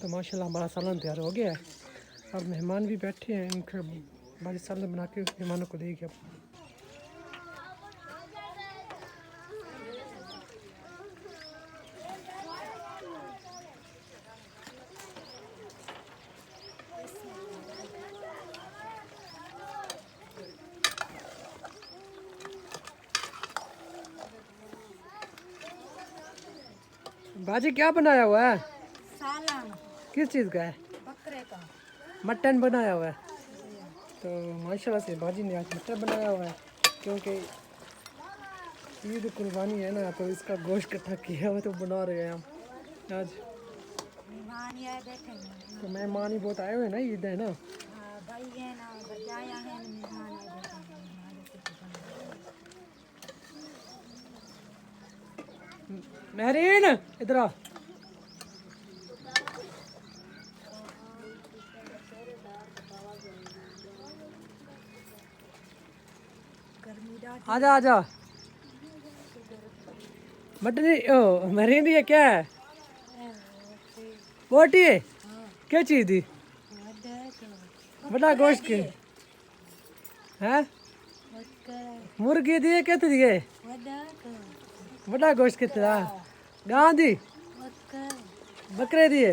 तो माशाल्लाह हमारा सालन तैयार हो गया है। अब मेहमान भी बैठे हैं, इनका भाजी सालन बना के मेहमानों को देंगे अब। भाजी क्या बनाया हुआ है? सालन। किस चीज़ का है? बकरे का। मटन बनाया हुआ है। तो माशाल्लाह से भाजी ने आज मटन बनाया हुआ है, क्योंकि ईद कुर्बानी है ना, तो इसका गोश्त इकट्ठा किया हुआ तो बना रहे हैं हम आज। मेहमान आए बैठे हैं। तो मेहमान ही बहुत आए हुए हैं ना, ईद है ना। हाँ भाई है ना, बजाया है ना, मेहमान आए बैठे हैं। महरीन इधर आ। आजा आजा। मटन ओ महरीन ये क्या है? बोटी है? क्या चीज़ थी? बड़ा गोश्त के हैं? मुर्गी दिए कितने दिए? बड़ा गोश्त कितना? गां दी? बकरे दिए?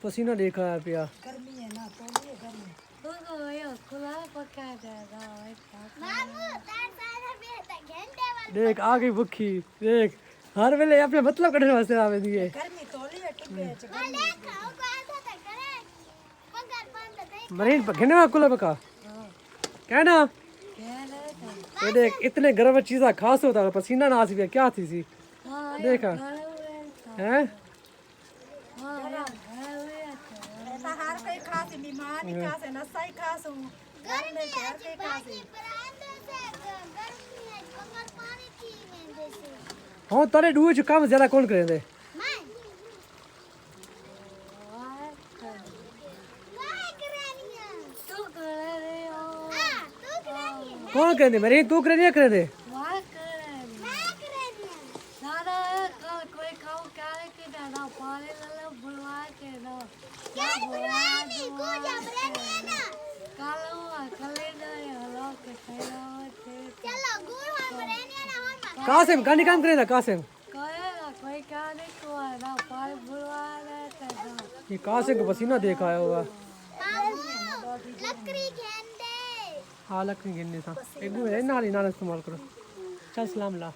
पसीना देखा है पिया। गर्मी है ना, तो ये गर्मी। देख आ गई भूखी, देख हर वेले अपने मतलब कटने वास्ते आवे दिए। गर्मी तोली है टिब्बे मरीन घने में कुल बका कहना ये देख इतने गर्म चीज़ा खास होता है, पसीना ना आसी भी क्या थी सी देखा हैं। हर कोई खास बीमार नहीं खास है, नशा ही खास हूँ। गर्मी है जी बाजी परांदे से गर्मी है, कंगर पानी की में जैसे। हाँ तारे डूए जो काम ज़्यादा कौन करे दे? कौन करे दे? मरीन तू करे नहीं करे दे? कासिम गानी काम करे ना कासिम। ये कासिम का पसीना देखा है होगा। हाँ लकड़ी गिनने था एक दो है नाली नाला इस्तेमाल करो। चल सलाम ला।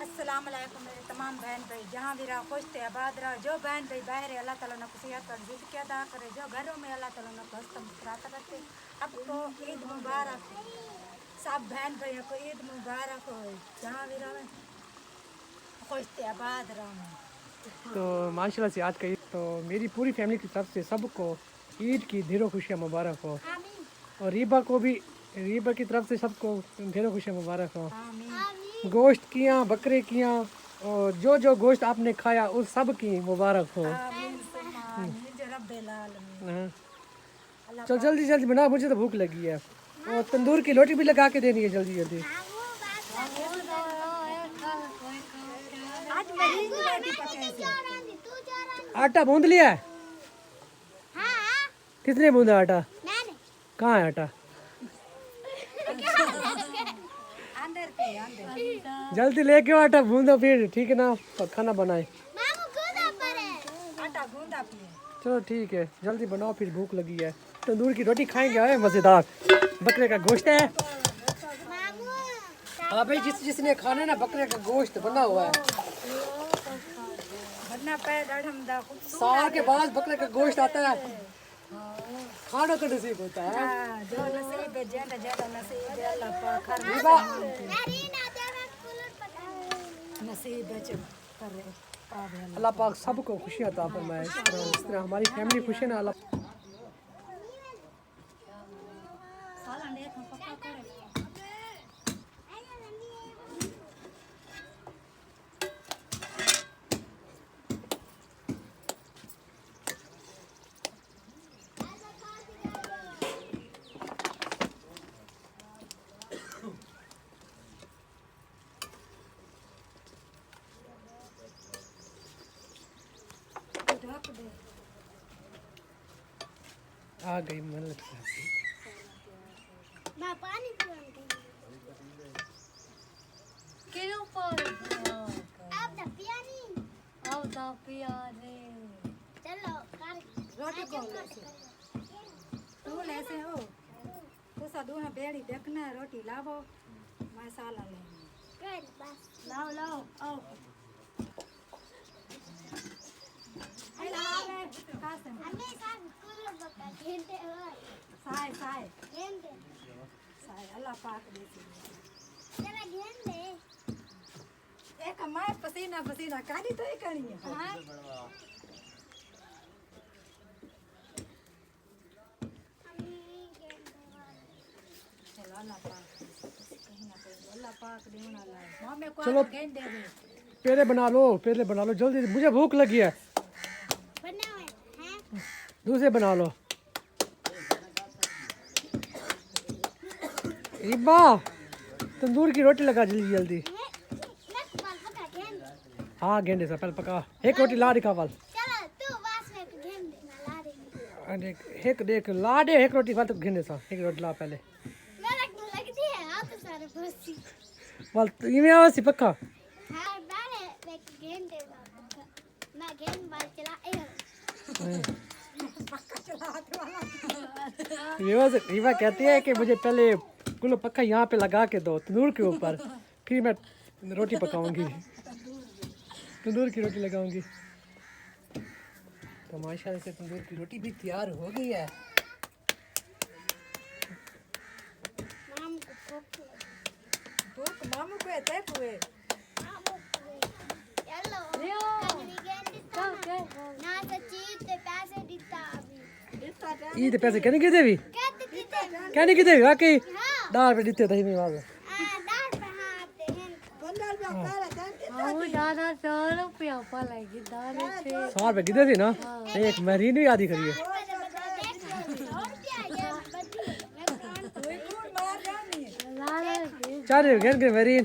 अस्सलाम वालेकुम मेरे तमाम बहन भाई, जहाँ भी रहो खुश थे आबाद रहो। जो बहन भाई बाहर है अल्लाह ताला ने खुशियात और रिज़्क़ अदा करे, जो घरों में अल्लाह ताला ने हंसता मुस्कुराता रखे। अब तो ईद मुबारक, सब बहन भाइयों को ईद मुबारक हो। जहाँ भी रहो खुश थे आबाद रहो। तो माशाल्लाह से आज का ईद तो मेरी पूरी फैमिली की तरफ से सबको ईद की ढेरों खुशियाँ मुबारक हो, और रीबा को भी, रीबा की तरफ से सबको ढेरों खुशियाँ मुबारक हो। गोश्त किया बकरे किया और जो जो गोश्त आपने खाया उस सब की मुबारक हो। चल जल्दी जल्दी बना, मुझे तो भूख लगी है, और तंदूर की रोटी भी लगा के देनी है जल्दी जल्दी। आटा बूंद लिया है? किसने बूंदा आटा? कहाँ है आटा? जल्दी लेके आओ आटा बूंदो फिर, ठीक है ना, तो खाना बनाए। चलो ठीक है जल्दी बनाओ, फिर भूख लगी है। तंदूर की रोटी खाएंगे, आए मज़ेदार बकरे का गोश्त है। हाँ भाई जिसने खाना ना बकरे का गोश्त बना हुआ है, साल के बाद बकरे का गोश्त आता है, खाना तो नसीब होता है। जो नसीब है ज्यादा नसीब है अल्लाह पाक नसीब है कर अल्लाह पाक सबको खुशियाँ अता फरमाए। इस तरह हमारी फैमिली खुश है ना, अल्लाह आ गई मतलब सब्जी। पानी क्यों पर आप द पियानी आओ दा पिया रे चलो कर रोटी को ले तू ऐसे हो तो साधु ना बेड़ी देखना रोटी लावो मसाला ले कर बस लाओ लाओ आओ ए लाओ रे कासे हमें साथ कुल्लो बका घेंटे हो साय साय घेंटे साय अल्लाह पाक देती जरा घेंटे एक माय पसीना पसीना काढ़ी तो ही करनी है हां चलो अल्लाह पाक कहीं ना कहीं अल्लाह पाक देना ला मम्मी को चलो। गेंद दे दे पहले बना लो जल्दी, मुझे भूख लगी है। बनाओ हैं दूसरे बना लो। रिबा तंदूर की रोटी लगा जल्दी जल्दी। मैं बाल पका घेंटे हाँ गेंडे से पहले पका एक रोटी ला दिखा वाल। चलो तू वास में घेंटे ना ला रही अरे एक देख ला दे एक रोटी वाल तो गेंडे सा एक रोटी ला पहले मेरा को लगती है आप सारे भूसी वाल तो ये आवाज़ पक्का। हाँ बाले एक घेंटे मैं घेंट बाल चला रीवा कहती है कि मुझे पहले कुल्लो पक्का यहाँ पे लगा के दो तंदूर के ऊपर, फिर मैं रोटी पकाऊंगी, तंदूर की रोटी लगाऊंगी। तो माशाल्लाह से तंदूर की रोटी भी तैयार हो गई है। माम को भूख मामू को है ते हुए चलो लियो। कजरी घेंटे ना सच्ची ते पैसे दिता अभी ये तो पैसे कहने के देवी कहते कितने कहने के देवी वाकई हाँ 10 रुपए देते थे मेरी आवाज़। दाल पे हाथ हैं 15 रुपया पहले जानते वो दादा 100 रुपया पड़ेगी दादा से 100 रुपए कितने थी ना एक महीने भी आधी करी है। कोई कौन मार जानी है दादा की चार घेन के मरीन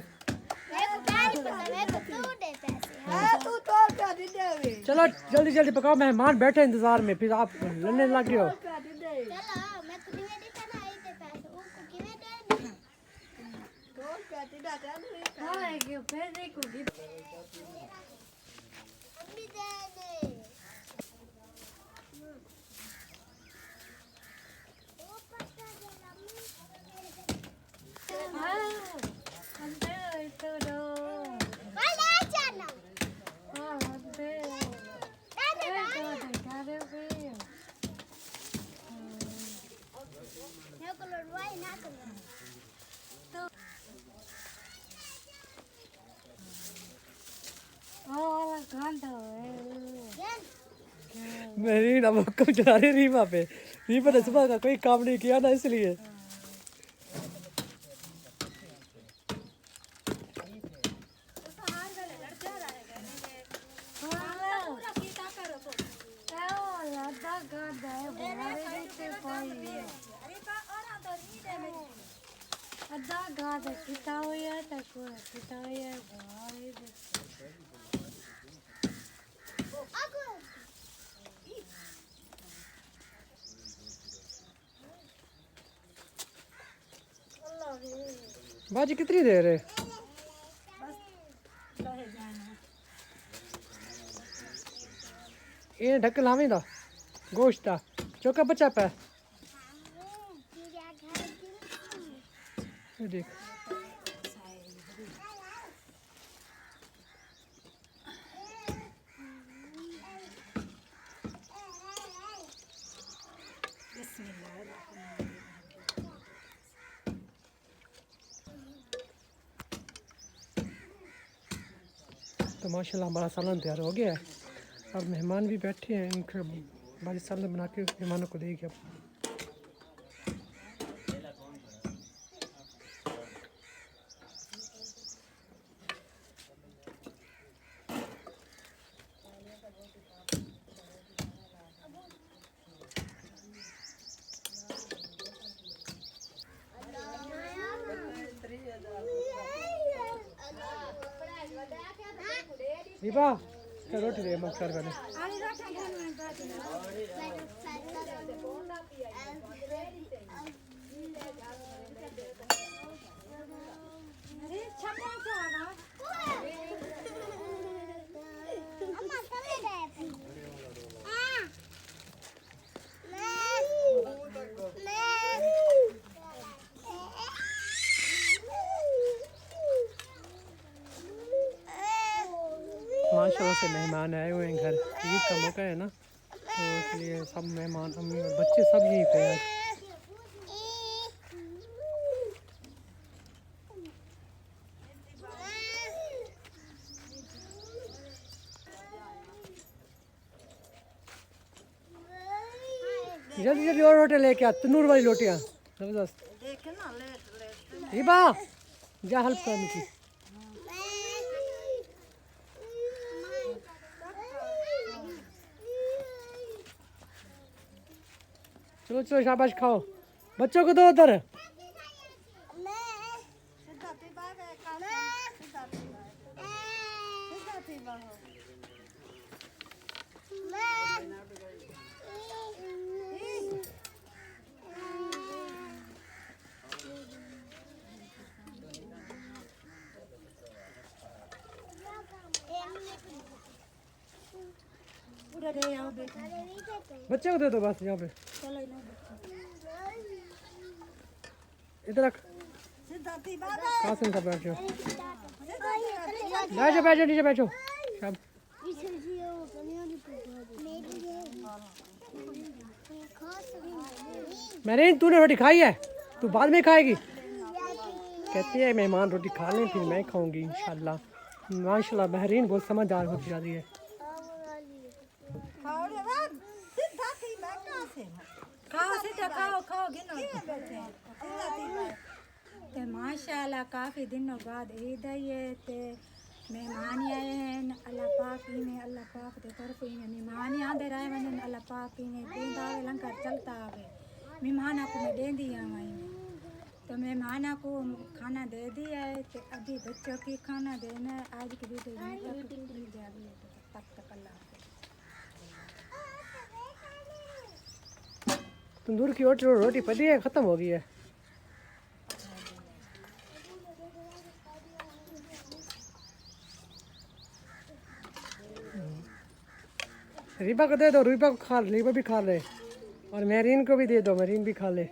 तू तो क्या दे दे चलो जल्दी जल्दी पकाओ, मेहमान बैठे इंतजार में, फिर आप लड़ने लग गए हो। क्या दे दे तो क्या दे दे हाँ कि फिर देखो अंदर तो रो हाँ अंदर करे भी और गांडा है मरीन अब हुक्म चला रही रीमा पे। रीमा ने सुबह का कोई काम नहीं किया ना इसलिए। आधा गांडा है बाहर देते पाई आधा गांडा किता हुआ तक किता हुआ बाहर बाजी कितनी देर है? ये ढक लावे दा गोश्त दा चौका बचा पे ये देख तो माशाल्लाह हमारा सालन तैयार हो गया है। अब मेहमान भी बैठे हैं, इनके बाजी सालन बना के मेहमानों को देगी। अब दीपा क्या रोटी दे मक्सर बने आली रोटी खाने में बात माशाल्लाह से मेहमान आए हुए हैं घर। ईद का मौका है ना, तो इसलिए सब मेहमान, अम्मी और बच्चे सब यहीं पे हैं। जल्दी जल्दी और रोटी लेके आ, तंदूर वाली रोटियाँ जबरदस्त। हिबा जा हेल्प कर मुझे। चलो चलो शाबाश खाओ, बच्चों को दो उधर। बच्चे को दे दो बस यहाँ पे। इधर रख, कासिम का बैठो, बैठो बैठो नीचे बैठो। शाम मैंने तूने रोटी खाई है, तू बाद में खाएगी। कहती है मेहमान रोटी खा लें फिर मैं खाऊंगी इंशाल्लाह। माशाल्लाह बहरीन बहुत समझदार होती जा रही है। ते माशाल्लाह काफ़ी दिनों बाद ईद आई है ते मेहमान आए हैं। अल्लाह पाक ने अल्लाह पाक के तरफ ही मेहमान आंदे रहे वञनि। अल्लाह पाक ने देंदा आवे, लंगर चलता आवे। मेहमान को मैं देंदी आई तो मेहमान को खाना दे दिया है। तो अभी बच्चों की खाना देना है। आज की वीडियो यहीं तक जा रही है। तब तक अल्लाह तंदूर की रोटी पड़ी है, ख़त्म हो गई है। रीबा को दे दो, रीबा को खा, रीबा भी खा ले, और मेरीन को भी दे दो, मेरीन भी खा ले।